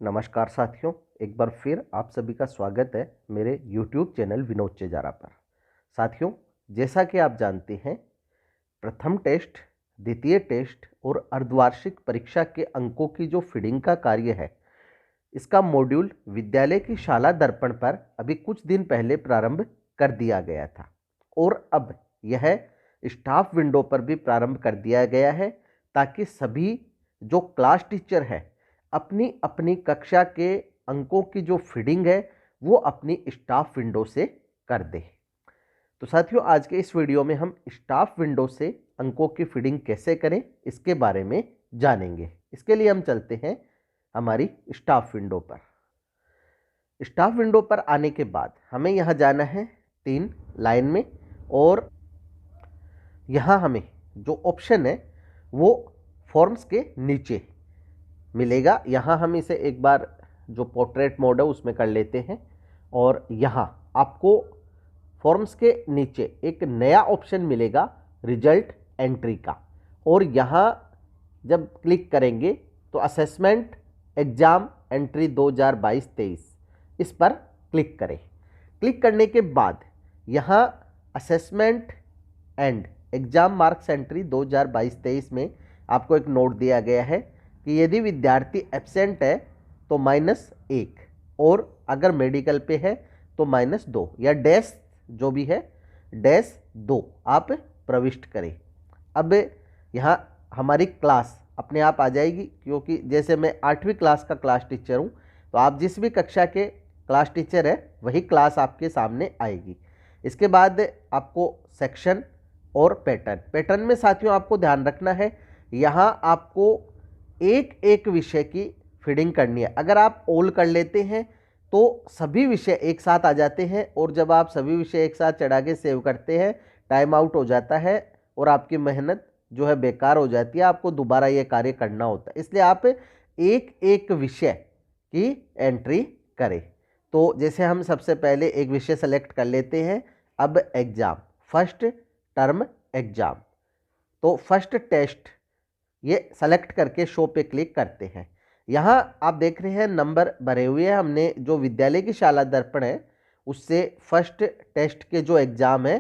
नमस्कार साथियों, एक बार फिर आप सभी का स्वागत है मेरे YouTube चैनल विनोद चेजारा पर। साथियों, जैसा कि आप जानते हैं, प्रथम टेस्ट, द्वितीय टेस्ट और अर्धवार्षिक परीक्षा के अंकों की जो फीडिंग का कार्य है, इसका मॉड्यूल विद्यालय की शाला दर्पण पर अभी कुछ दिन पहले प्रारंभ कर दिया गया था और अब यह स्टाफ विंडो पर भी प्रारंभ कर दिया गया है, ताकि सभी जो क्लास टीचर है अपनी अपनी कक्षा के अंकों की जो फीडिंग है वो अपनी स्टाफ विंडो से कर दे। तो साथियों, आज के इस वीडियो में हम स्टाफ विंडो से अंकों की फीडिंग कैसे करें इसके बारे में जानेंगे। इसके लिए हम चलते हैं हमारी स्टाफ विंडो पर। स्टाफ विंडो पर आने के बाद हमें यहाँ जाना है 3 लाइन में और यहाँ हमें जो ऑप्शन है वो फॉर्म्स के नीचे मिलेगा। यहाँ हम इसे एक बार जो पोर्ट्रेट मोड है उसमें कर लेते हैं और यहाँ आपको फॉर्म्स के नीचे एक नया ऑप्शन मिलेगा रिजल्ट एंट्री का, और यहाँ जब क्लिक करेंगे तो असेसमेंट एग्ज़ाम एंट्री 2022-23 इस पर क्लिक करें। क्लिक करने के बाद यहाँ assessment and exam marks entry 2022-23 में आपको एक नोट दिया गया है कि यदि विद्यार्थी एब्सेंट है तो -1 और अगर मेडिकल पे है तो -2 या डैश जो भी है -2 आप प्रविष्ट करें। अब यहाँ हमारी क्लास अपने आप आ जाएगी, क्योंकि जैसे मैं 8वीं क्लास का क्लास टीचर हूँ तो आप जिस भी कक्षा के क्लास टीचर है वही क्लास आपके सामने आएगी। इसके बाद आपको सेक्शन और पैटर्न में साथियों आपको ध्यान रखना है, यहाँ आपको एक एक विषय की फीडिंग करनी है। अगर आप ऑल कर लेते हैं तो सभी विषय एक साथ आ जाते हैं, और जब आप सभी विषय एक साथ चढ़ा के सेव करते हैं टाइम आउट हो जाता है और आपकी मेहनत जो है बेकार हो जाती है, आपको दोबारा ये कार्य करना होता है। इसलिए आप एक एक विषय की एंट्री करें। तो जैसे हम सबसे पहले एक विषय सेलेक्ट कर लेते हैं। अब एग्ज़ाम, फर्स्ट टर्म एग्ज़ाम, तो फर्स्ट टेस्ट ये सेलेक्ट करके शो पे क्लिक करते हैं। यहाँ आप देख रहे हैं नंबर भरे हुए हैं। हमने जो विद्यालय की शाला दर्पण है उससे फर्स्ट टेस्ट के जो एग्ज़ाम है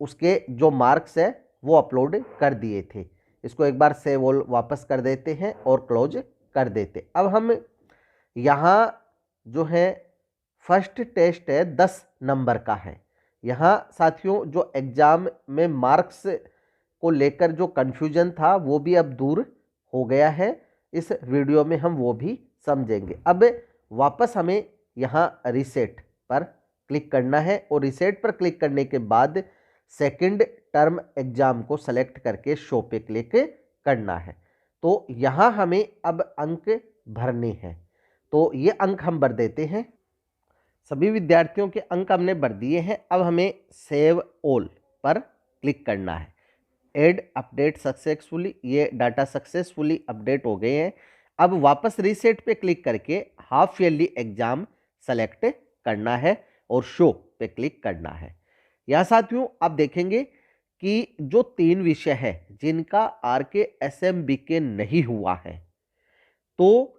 उसके जो मार्क्स है वो अपलोड कर दिए थे। इसको एक बार सेव ऑल वापस कर देते हैं और क्लोज कर देते। अब हम यहाँ जो है फर्स्ट टेस्ट है 10 नंबर का है। यहाँ साथियों जो एग्ज़ाम में मार्क्स को लेकर जो कन्फ्यूजन था वो भी अब दूर हो गया है। इस वीडियो में हम वो भी समझेंगे। अब वापस हमें यहाँ रीसेट पर क्लिक करना है और रीसेट पर क्लिक करने के बाद सेकंड टर्म एग्ज़ाम को सेलेक्ट करके शो पे क्लिक करना है। तो यहाँ हमें अब अंक भरने हैं, तो ये अंक हम भर देते हैं। सभी विद्यार्थियों के अंक हमने भर दिए हैं। अब हमें सेव ऑल पर क्लिक करना है। एड अपडेट सक्सेसफुली, ये डाटा सक्सेसफुली अपडेट हो गए हैं। अब वापस रीसेट पे क्लिक करके हाफ ईयरली एग्जाम सेलेक्ट करना है और शो पे क्लिक करना है। यहाँ साथियों आप देखेंगे कि जो 3 विषय है जिनका RKSMBK नहीं हुआ है, तो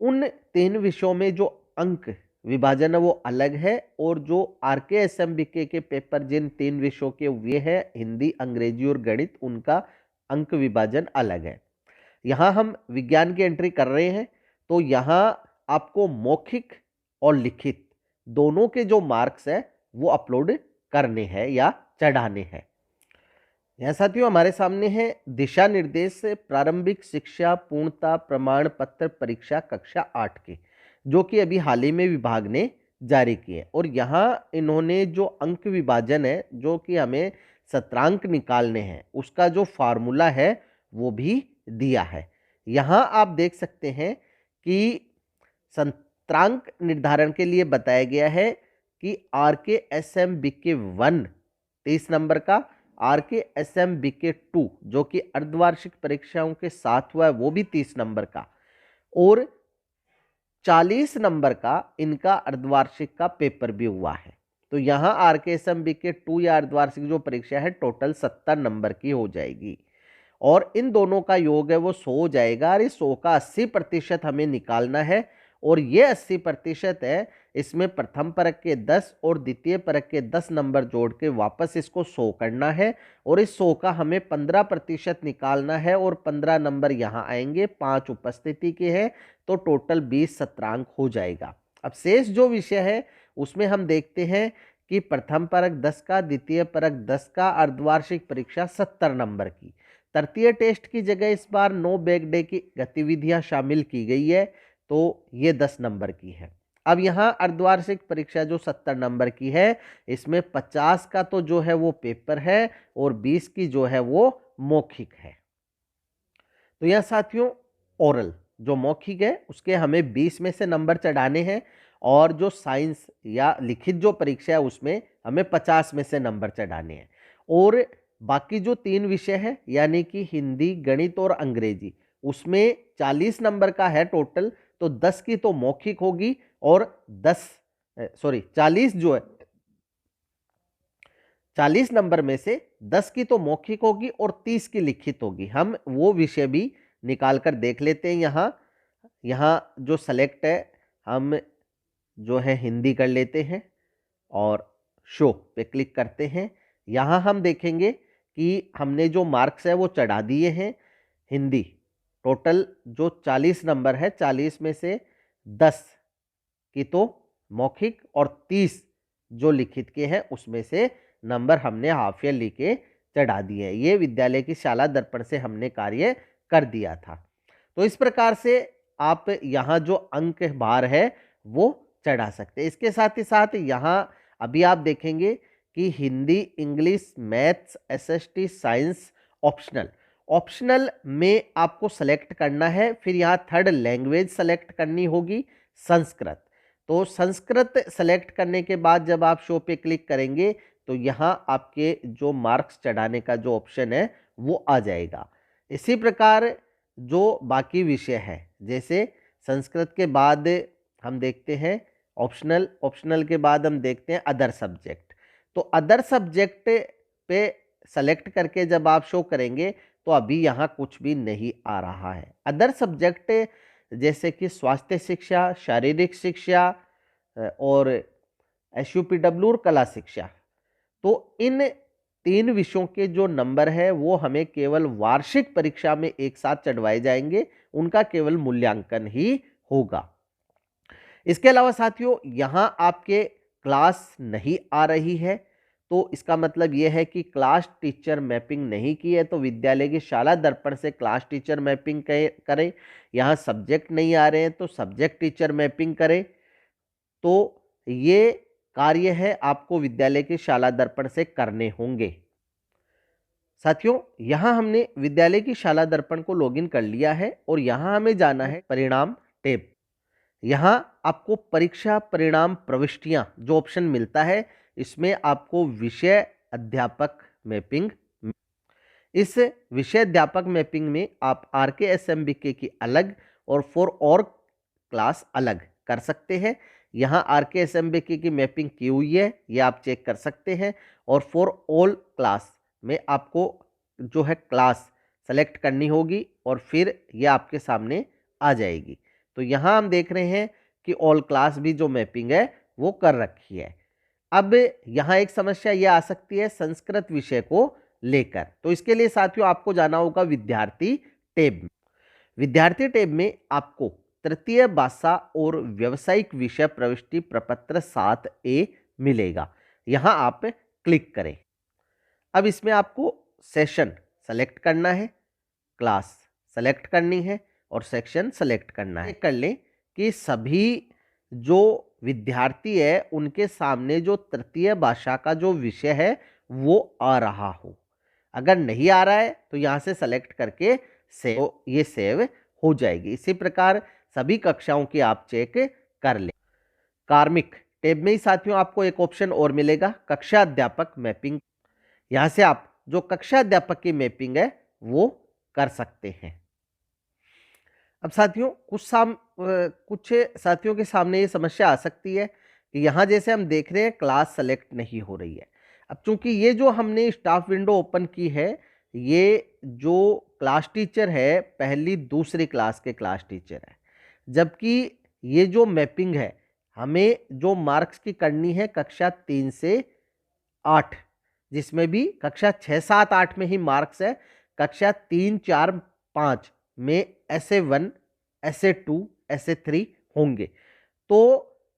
उन 3 विषयों में जो अंक विभाजन है वो अलग है, और जो RKSMBK के पेपर जिन 3 विषयों के हुए हैं हिंदी, अंग्रेजी और गणित, उनका अंक विभाजन अलग है। यहाँ हम विज्ञान की एंट्री कर रहे हैं, तो यहाँ आपको मौखिक और लिखित दोनों के जो मार्क्स है वो अपलोड करने हैं या चढ़ाने हैं। यह साथियों हमारे सामने है दिशा निर्देश प्रारंभिक शिक्षा पूर्णता प्रमाण पत्र परीक्षा कक्षा 8 के, जो कि अभी हाल ही में विभाग ने जारी किए। और यहाँ इन्होंने जो अंक विभाजन है, जो कि हमें सत्रांक निकालने हैं, उसका जो फार्मूला है वो भी दिया है। यहाँ आप देख सकते हैं कि सत्रांक निर्धारण के लिए बताया गया है कि RKSMBK 1 30 नंबर का, RKSMBK 2 जो कि अर्धवार्षिक परीक्षाओं के साथ हुआ है वो भी 30 नंबर का, और 40 नंबर का इनका अर्धवार्षिक का पेपर भी हुआ है। तो यहाँ RKSMB के 2 या अर्धवार्षिक जो परीक्षा है टोटल 70 नंबर की हो जाएगी और इन दोनों का योग है वो 100 हो जाएगा और इस 100 का 80% हमें निकालना है और ये 80% है, इसमें प्रथम परक के 10 और द्वितीय परक के 10 नंबर जोड़ के वापस इसको 100 करना है और इस 100 का हमें 15% निकालना है और 15 नंबर यहाँ आएंगे, 5 उपस्थिति के हैं तो टोटल 20 सत्रांक हो जाएगा। अब शेष जो विषय है उसमें हम देखते हैं कि प्रथम परक 10 का, द्वितीय परक 10 का, अर्धवार्षिक परीक्षा 70 नंबर की। तृतीय टेस्ट की जगह इस बार नो बैक डे की गतिविधियां शामिल की गई है तो ये 10 नंबर की है। अब यहाँ अर्धवार्षिक परीक्षा जो 70 नंबर की है इसमें 50 का तो जो है वो पेपर है और 20 की जो है वो मौखिक है। तो यह साथियों ओरल जो मौखिक है उसके हमें 20 में से नंबर चढ़ाने हैं और जो साइंस या लिखित जो परीक्षा है उसमें हमें 50 में से नंबर चढ़ाने हैं और बाकी जो 3 विषय है यानी कि हिंदी, गणित और अंग्रेजी उसमें 40 नंबर का है टोटल, तो 10 की तो मौखिक होगी और 40 जो है 40 नंबर में से 10 की तो मौखिक होगी और 30 की लिखित होगी। हम वो विषय भी निकाल कर देख लेते हैं। यहाँ जो सेलेक्ट है हम जो है हिंदी कर लेते हैं और शो पे क्लिक करते हैं। यहाँ हम देखेंगे कि हमने जो मार्क्स है वो चढ़ा दिए हैं। हिंदी टोटल जो 40 नंबर है 40 में से 10 की तो मौखिक और 30 जो लिखित के हैं उसमें से नंबर हमने हाफ ईयरली के चढ़ा दिए हैं। ये विद्यालय की शाला दर्पण से हमने कार्य कर दिया था। तो इस प्रकार से आप यहाँ जो अंक बार है वो चढ़ा सकते हैं। इसके साथ ही साथ यहाँ अभी आप देखेंगे कि Hindi, English, maths, SST, science optional में आपको सेलेक्ट करना है। फिर यहाँ थर्ड लैंग्वेज सेलेक्ट करनी होगी संस्कृत। तो संस्कृत सेलेक्ट करने के बाद जब आप शो पे क्लिक करेंगे तो यहाँ आपके जो मार्क्स चढ़ाने का जो ऑप्शन है वो आ जाएगा। इसी प्रकार जो बाकी विषय है जैसे संस्कृत के बाद हम देखते हैं ऑप्शनल के बाद हम देखते हैं अदर सब्जेक्ट। तो अदर सब्जेक्ट पे सेलेक्ट करके जब आप शो करेंगे तो अभी यहाँ कुछ भी नहीं आ रहा है। अदर सब्जेक्ट जैसे कि स्वास्थ्य शिक्षा, शारीरिक शिक्षा और SUPW और कला शिक्षा, तो इन 3 विषयों के जो नंबर है वो हमें केवल वार्षिक परीक्षा में एक साथ चढ़वाए जाएंगे, उनका केवल मूल्यांकन ही होगा। इसके अलावा साथियों यहाँ आपके क्लास नहीं आ रही है तो इसका मतलब यह है कि क्लास टीचर मैपिंग नहीं की है, तो विद्यालय की शाला दर्पण से क्लास टीचर मैपिंग करें। यहाँ सब्जेक्ट नहीं आ रहे हैं तो सब्जेक्ट टीचर मैपिंग करें। तो ये कार्य है आपको विद्यालय की शाला दर्पण से करने होंगे। साथियों यहाँ हमने विद्यालय की शाला दर्पण को लॉगिन कर लिया है और यहाँ हमें जाना है परिणाम टैब। यहाँ आपको परीक्षा परिणाम प्रविष्टियां जो ऑप्शन मिलता है इसमें आपको विषय अध्यापक मैपिंग, इस विषय अध्यापक मैपिंग में आप RKSMBK की अलग और फॉर और क्लास अलग कर सकते हैं। यहाँ RKSMBK की मैपिंग की हुई है ये आप चेक कर सकते हैं और फॉर ऑल क्लास में आपको जो है क्लास सेलेक्ट करनी होगी और फिर ये आपके सामने आ जाएगी। तो यहाँ हम देख रहे हैं कि ऑल क्लास भी जो मैपिंग है वो कर रखी है। अब यहाँ एक समस्या ये आ सकती है संस्कृत विषय को लेकर, तो इसके लिए साथियों आपको जाना होगा विद्यार्थी टैब में। विद्यार्थी टैब में आपको तृतीय भाषा और व्यावसायिक विषय प्रविष्टि प्रपत्र 7A मिलेगा, यहाँ आप क्लिक करें। अब इसमें आपको सेशन सेलेक्ट करना है, क्लास सेलेक्ट करनी है और सेक्शन सेलेक्ट करना है। कर लें कि सभी जो विद्यार्थी है उनके सामने जो तृतीय भाषा का जो विषय है वो आ रहा हो। अगर नहीं आ रहा है तो यहाँ से सेलेक्ट करके सेव, तो ये सेव हो जाएगी। इसी प्रकार सभी कक्षाओं की आप चेक कर लें। कार्मिक टैब में ही साथियों आपको एक ऑप्शन और मिलेगा कक्षा अध्यापक मैपिंग। यहाँ से आप जो कक्षा अध्यापक की मैपिंग है वो कर सकते हैं। अब साथियों कुछ साथियों के सामने ये समस्या आ सकती है कि यहाँ जैसे हम देख रहे हैं क्लास सेलेक्ट नहीं हो रही है। अब चूंकि ये जो हमने स्टाफ विंडो ओपन की है, ये जो क्लास टीचर है पहली दूसरी क्लास के क्लास टीचर है, जबकि ये जो मैपिंग है हमें जो मार्क्स की करनी है कक्षा 3 से 8, जिसमें भी कक्षा 6, 7, 8 में ही मार्क्स है, कक्षा 3, 4, 5 में SA1, SA2, SA3 होंगे। तो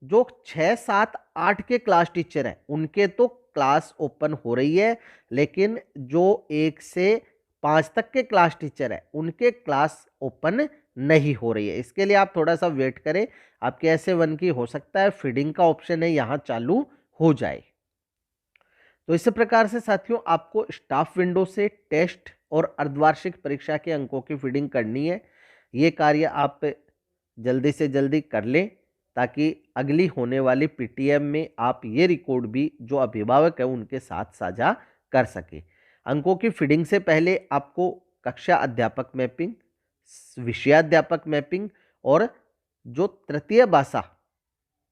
जो 6, 7, 8 के क्लास टीचर हैं उनके तो क्लास ओपन हो रही है, लेकिन जो 1 से 5 तक के क्लास टीचर हैं उनके क्लास ओपन नहीं हो रही है। इसके लिए आप थोड़ा सा वेट करें, आपके SA1 की हो सकता है फीडिंग का ऑप्शन है यहाँ चालू हो जाए। तो इसी प्रकार से साथियों आपको स्टाफ विंडो से टेस्ट और अर्धवार्षिक परीक्षा के अंकों की फीडिंग करनी है। ये कार्य आप जल्दी से जल्दी कर लें ताकि अगली होने वाली पीटीएम में आप ये रिकॉर्ड भी जो अभिभावक है उनके साथ साझा कर सके। अंकों की फीडिंग से पहले आपको कक्षा अध्यापक मैपिंग, विषयाध्यापक मैपिंग और जो तृतीय भाषा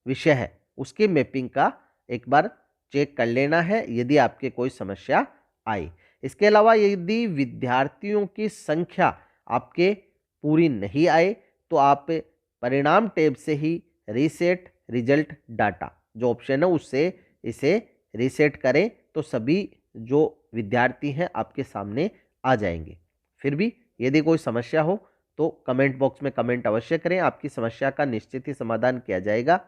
विषय है उसकी मैपिंग का एक बार चेक कर लेना है यदि आपके कोई समस्या आए। इसके अलावा यदि विद्यार्थियों की संख्या आपके पूरी नहीं आए तो आप परिणाम टैब से ही रीसेट रिजल्ट डाटा जो ऑप्शन है उससे इसे रीसेट करें तो सभी जो विद्यार्थी हैं आपके सामने आ जाएंगे। फिर भी यदि कोई समस्या हो तो कमेंट बॉक्स में कमेंट अवश्य करें, आपकी समस्या का निश्चित ही समाधान किया जाएगा।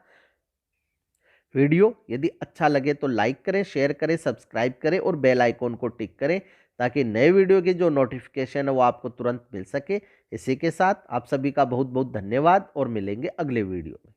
वीडियो यदि अच्छा लगे तो लाइक करें, शेयर करें, सब्सक्राइब करें और बेल आइकॉन को टिक करें ताकि नए वीडियो की जो नोटिफिकेशन है वो आपको तुरंत मिल सके। इसी के साथ आप सभी का बहुत बहुत धन्यवाद और मिलेंगे अगले वीडियो में।